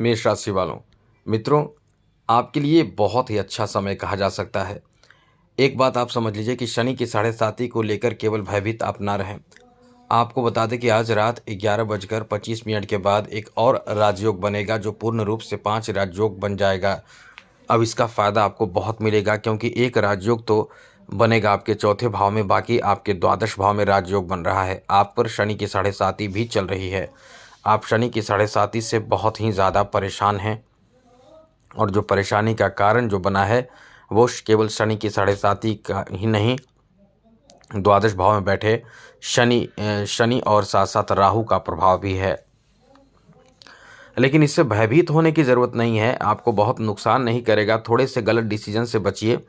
मेष राशि वालों, मित्रों, आपके लिए बहुत ही अच्छा समय कहा जा सकता है। एक बात आप समझ लीजिए कि शनि की 7:30 को लेकर केवल भयभीत आप ना रहें। आपको बता दें कि आज रात 11:25 के बाद एक और राजयोग बनेगा जो पूर्ण रूप से 5 राजयोग बन जाएगा। अब इसका फ़ायदा आपको बहुत मिलेगा क्योंकि एक राजयोग तो बनेगा आपके चौथे भाव में, बाकी आपके द्वादश भाव में राजयोग बन रहा है। आप पर शनि की 7:30 भी चल रही है। आप शनि की 7:30 से बहुत ही ज़्यादा परेशान हैं और जो परेशानी का कारण जो बना है वो केवल शनि की 7:30 का ही नहीं, द्वादश भाव में बैठे शनि और साथ साथ राहु का प्रभाव भी है। लेकिन इससे भयभीत होने की ज़रूरत नहीं है, आपको बहुत नुकसान नहीं करेगा। थोड़े से गलत डिसीजन से बचिए।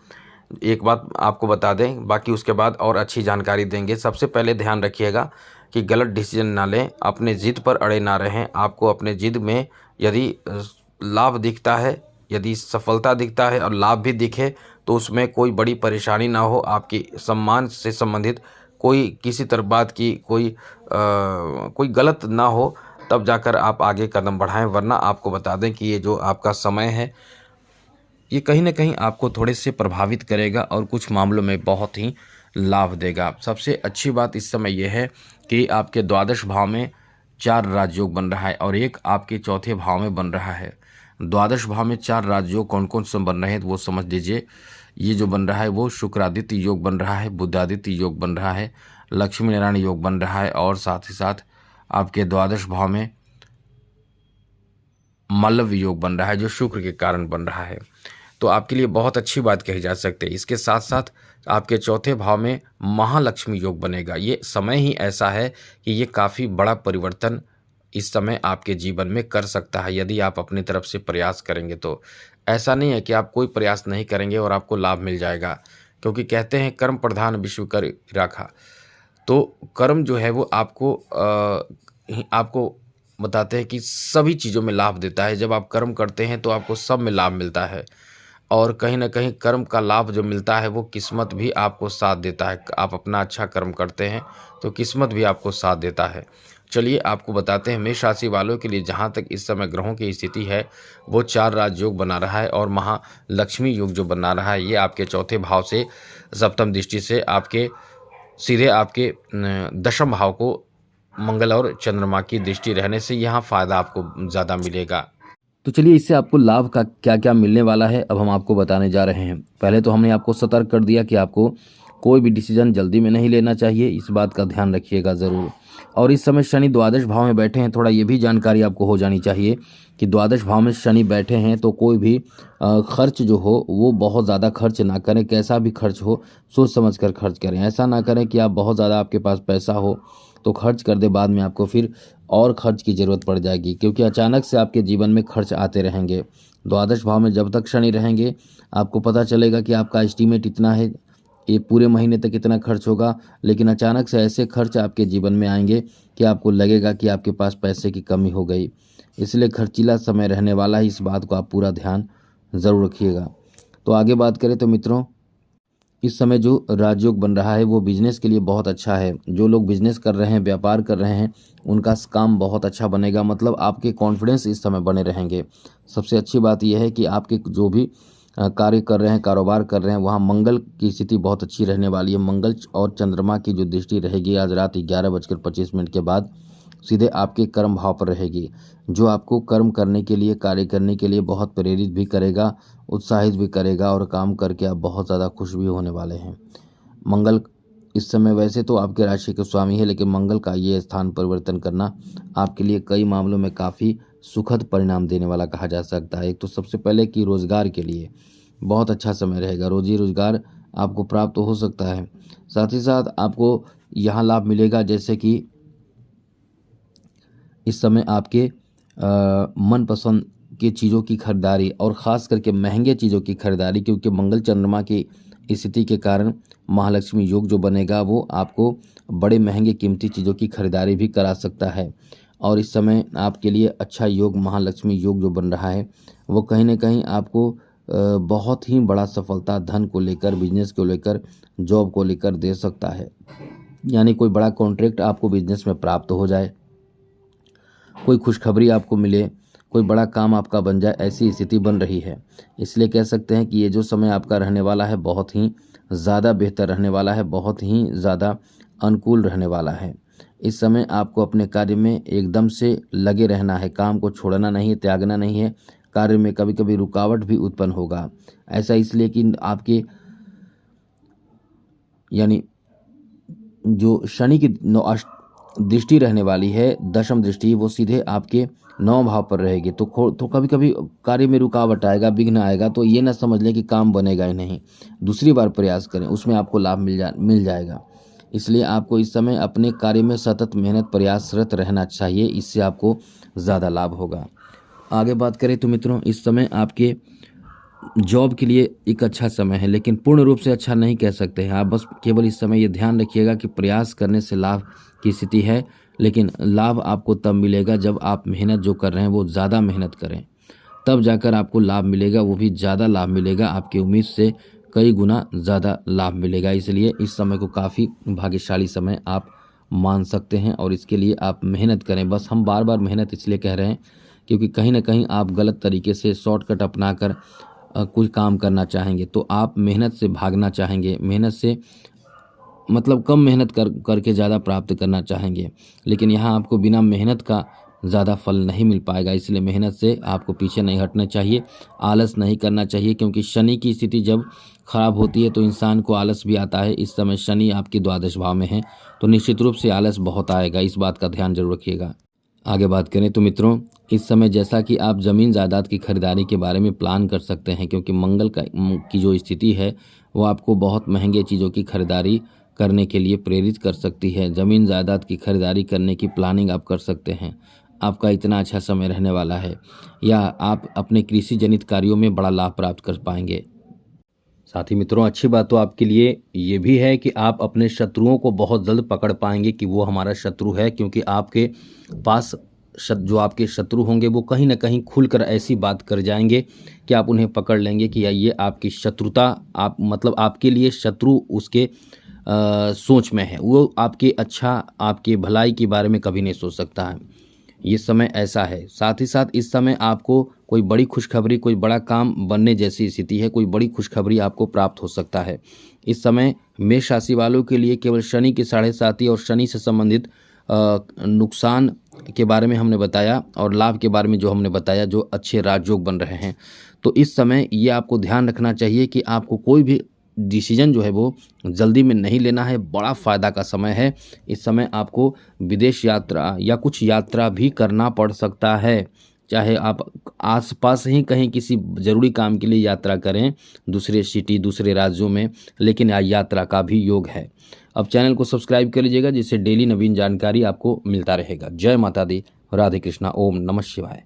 एक बात आपको बता दें, बाकी उसके बाद और अच्छी जानकारी देंगे। सबसे पहले ध्यान रखिएगा कि गलत डिसीजन ना लें, अपने ज़िद पर अड़े ना रहें। आपको अपने ज़िद में यदि लाभ दिखता है, यदि सफलता दिखता है और लाभ भी दिखे तो उसमें कोई बड़ी परेशानी ना हो, आपकी सम्मान से संबंधित कोई किसी तरह बात की कोई गलत ना हो, तब जाकर आप आगे कदम बढ़ाएं। वरना आपको बता दें कि ये जो आपका समय है ये कहीं न कहीं आपको थोड़े से प्रभावित करेगा और कुछ मामलों में बहुत ही लाभ देगा। सबसे अच्छी बात इस समय यह है कि आपके द्वादश भाव में 4 राजयोग बन रहा है और एक आपके चौथे भाव में बन रहा है। द्वादश भाव में 4 राजयोग कौन-कौन से बन रहे हैं वो समझ लीजिए। ये जो बन रहा है वो शुक्रादित्य योग बन रहा है, बुधादित्य योग बन रहा है, लक्ष्मी नारायण योग बन रहा है और साथ ही साथ आपके द्वादश भाव में मल्लव योग बन रहा है जो शुक्र के कारण बन रहा है। तो आपके लिए बहुत अच्छी बात कही जा सकती है। इसके साथ साथ आपके चौथे भाव में महालक्ष्मी योग बनेगा। ये समय ही ऐसा है कि ये काफ़ी बड़ा परिवर्तन इस समय आपके जीवन में कर सकता है यदि आप अपनी तरफ से प्रयास करेंगे तो। ऐसा नहीं है कि आप कोई प्रयास नहीं करेंगे और आपको लाभ मिल जाएगा, क्योंकि कहते हैं कर्म प्रधान विश्व कर राखा। तो कर्म जो है वो आपको बताते हैं कि सभी चीज़ों में लाभ देता है। जब आप कर्म करते हैं तो आपको सब में लाभ मिलता है और कहीं न कहीं कर्म का लाभ जो मिलता है वो किस्मत भी आपको साथ देता है। आप अपना अच्छा कर्म करते हैं तो किस्मत भी आपको साथ देता है। चलिए आपको बताते हैं मेष राशि वालों के लिए जहाँ तक इस समय ग्रहों की स्थिति है वो 4 राजयोग बना रहा है और महालक्ष्मी योग जो बना रहा है ये आपके चौथे भाव से सप्तम दृष्टि से आपके सीधे आपके दशम भाव को मंगल और चंद्रमा की दृष्टि रहने से यहाँ फ़ायदा आपको ज़्यादा मिलेगा। तो चलिए इससे आपको लाभ का क्या क्या मिलने वाला है अब हम आपको बताने जा रहे हैं। पहले तो हमने आपको सतर्क कर दिया कि आपको कोई भी डिसीजन जल्दी में नहीं लेना चाहिए, इस बात का ध्यान रखिएगा ज़रूर। और इस समय शनि द्वादश भाव में बैठे हैं, थोड़ा ये भी जानकारी आपको हो जानी चाहिए कि द्वादश भाव में शनि बैठे हैं तो कोई भी खर्च जो हो वो बहुत ज़्यादा खर्च ना करें। कैसा भी खर्च हो सोच समझ कर खर्च करें। ऐसा ना करें कि आप बहुत ज़्यादा आपके पास पैसा हो तो खर्च कर दे, बाद में आपको फिर और खर्च की ज़रूरत पड़ जाएगी, क्योंकि अचानक से आपके जीवन में खर्च आते रहेंगे। द्वादश भाव में जब तक शनि रहेंगे आपको पता चलेगा कि आपका एस्टीमेट इतना है, ये पूरे महीने तक इतना खर्च होगा, लेकिन अचानक से ऐसे खर्च आपके जीवन में आएंगे कि आपको लगेगा कि आपके पास पैसे की कमी हो गई। इसलिए खर्चीला समय रहने वाला है, इस बात को आप पूरा ध्यान ज़रूर रखिएगा। तो आगे बात करें तो मित्रों, इस समय जो राजयोग बन रहा है वो बिजनेस के लिए बहुत अच्छा है। जो लोग बिजनेस कर रहे हैं, व्यापार कर रहे हैं, उनका काम बहुत अच्छा बनेगा। मतलब आपके कॉन्फिडेंस इस समय बने रहेंगे। सबसे अच्छी बात यह है कि आपके जो भी कार्य कर रहे हैं, कारोबार कर रहे हैं, वहाँ मंगल की स्थिति बहुत अच्छी रहने वाली है। मंगल और चंद्रमा की जो दृष्टि रहेगी आज रात 11:25 के बाद सीधे आपके कर्म भाव पर रहेगी, जो आपको कर्म करने के लिए, कार्य करने के लिए बहुत प्रेरित भी करेगा, उत्साहित भी करेगा और काम करके आप बहुत ज़्यादा खुश भी होने वाले हैं। मंगल इस समय वैसे तो आपके राशि के स्वामी है, लेकिन मंगल का ये स्थान परिवर्तन करना आपके लिए कई मामलों में काफ़ी सुखद परिणाम देने वाला कहा जा सकता है। एक तो सबसे पहले कि रोज़गार के लिए बहुत अच्छा समय रहेगा, रोजी रोज़गार आपको प्राप्त हो सकता है। साथ ही साथ आपको यहाँ लाभ मिलेगा, जैसे कि इस समय आपके मनपसंद की चीज़ों की खरीदारी और ख़ास करके महंगे चीज़ों की खरीदारी, क्योंकि मंगल चंद्रमा की स्थिति के कारण महालक्ष्मी योग जो बनेगा वो आपको बड़े महंगे कीमती चीज़ों की खरीदारी भी करा सकता है। और इस समय आपके लिए अच्छा योग महालक्ष्मी योग जो बन रहा है वो कहीं ना कहीं आपको बहुत ही बड़ा सफलता धन को लेकर, बिजनेस को लेकर, जॉब को लेकर दे सकता है। यानी कोई बड़ा कॉन्ट्रैक्ट आपको बिजनेस में प्राप्त हो जाए, कोई खुशखबरी आपको मिले, कोई बड़ा काम आपका बन जाए, ऐसी स्थिति बन रही है। इसलिए कह सकते हैं कि ये जो समय आपका रहने वाला है बहुत ही ज़्यादा बेहतर रहने वाला है, बहुत ही ज़्यादा अनुकूल रहने वाला है। इस समय आपको अपने कार्य में एकदम से लगे रहना है, काम को छोड़ना नहीं है, त्यागना नहीं है। कार्य में कभी कभी रुकावट भी उत्पन्न होगा। ऐसा इसलिए कि आपके यानी जो शनि की दृष्टि रहने वाली है, दशम दृष्टि, वो सीधे आपके 9 भाव पर रहेगी। तो कभी कभी कार्य में रुकावट आएगा, विघ्न आएगा, तो ये ना समझ लें कि काम बनेगा ही नहीं। दूसरी बार प्रयास करें, उसमें आपको लाभ मिल जाएगा। इसलिए आपको इस समय अपने कार्य में सतत मेहनत प्रयासरत रहना चाहिए, इससे आपको ज़्यादा लाभ होगा। आगे बात करें तो मित्रों, इस समय आपके जॉब के लिए एक अच्छा समय है, लेकिन पूर्ण रूप से अच्छा नहीं कह सकते हैं आप। बस केवल इस समय ये ध्यान रखिएगा कि प्रयास करने से लाभ की स्थिति है, लेकिन लाभ आपको तब मिलेगा जब आप मेहनत जो कर रहे हैं वो ज़्यादा मेहनत करें, तब जाकर आपको लाभ मिलेगा। वो भी ज़्यादा लाभ मिलेगा, आपकी उम्मीद से कई गुना ज़्यादा लाभ मिलेगा। इसलिए इस समय को काफ़ी भाग्यशाली समय आप मान सकते हैं और इसके लिए आप मेहनत करें। बस हम बार बार मेहनत इसलिए कह रहे हैं क्योंकि कहीं ना कहीं आप गलत तरीके से शॉर्टकट अपनाकर कुछ काम करना चाहेंगे, तो आप मेहनत से भागना चाहेंगे, मेहनत से मतलब कम मेहनत करके ज़्यादा प्राप्त करना चाहेंगे, लेकिन यहाँ आपको बिना मेहनत का ज़्यादा फल नहीं मिल पाएगा। इसलिए मेहनत से आपको पीछे नहीं हटना चाहिए, आलस नहीं करना चाहिए, क्योंकि शनि की स्थिति जब खराब होती है तो इंसान को आलस भी आता है। इस समय शनि आपके द्वादश भाव में है, तो निश्चित रूप से आलस बहुत आएगा, इस बात का ध्यान जरूर रखिएगा। आगे बात करें तो मित्रों, इस समय जैसा कि आप ज़मीन जायदाद की खरीदारी के बारे में प्लान कर सकते हैं, क्योंकि मंगल की जो स्थिति है वो आपको बहुत महंगे चीज़ों की खरीदारी करने के लिए प्रेरित कर सकती है। ज़मीन जायदाद की खरीदारी करने की प्लानिंग आप कर सकते हैं। आपका इतना अच्छा समय रहने वाला है, या आप अपने कृषि जनित कार्यों में बड़ा लाभ प्राप्त कर पाएंगे। साथ ही मित्रों, अच्छी बात तो आपके लिए ये भी है कि आप अपने शत्रुओं को बहुत जल्द पकड़ पाएंगे कि वो हमारा शत्रु है, क्योंकि आपके पास जो आपके शत्रु होंगे वो कहीं ना कहीं खुलकर ऐसी बात कर जाएंगे कि आप उन्हें पकड़ लेंगे कि ये आपकी शत्रुता, आप मतलब आपके लिए शत्रु उसके सोच में है, वो आपके भलाई के बारे में कभी नहीं सोच सकता है। ये समय ऐसा है। साथ ही साथ इस समय आपको कोई बड़ी खुशखबरी, कोई बड़ा काम बनने जैसी स्थिति है, कोई बड़ी खुशखबरी आपको प्राप्त हो सकता है। इस समय मेष राशि वालों के लिए केवल शनि की 7.5 और शनि से संबंधित नुकसान के बारे में हमने बताया, और लाभ के बारे में जो हमने बताया, जो अच्छे राजयोग बन रहे हैं। तो इस समय ये आपको ध्यान रखना चाहिए कि आपको कोई भी डिसीजन जो है वो जल्दी में नहीं लेना है, बड़ा फ़ायदा का समय है। इस समय आपको विदेश यात्रा या कुछ यात्रा भी करना पड़ सकता है, चाहे आप आसपास ही कहीं किसी ज़रूरी काम के लिए यात्रा करें, दूसरे सिटी, दूसरे राज्यों में, लेकिन यात्रा का भी योग है। अब चैनल को सब्सक्राइब कर लीजिएगा, जिससे डेली नवीन जानकारी आपको मिलता रहेगा। जय माता दी, राधे कृष्णा, ओम नमः शिवाय।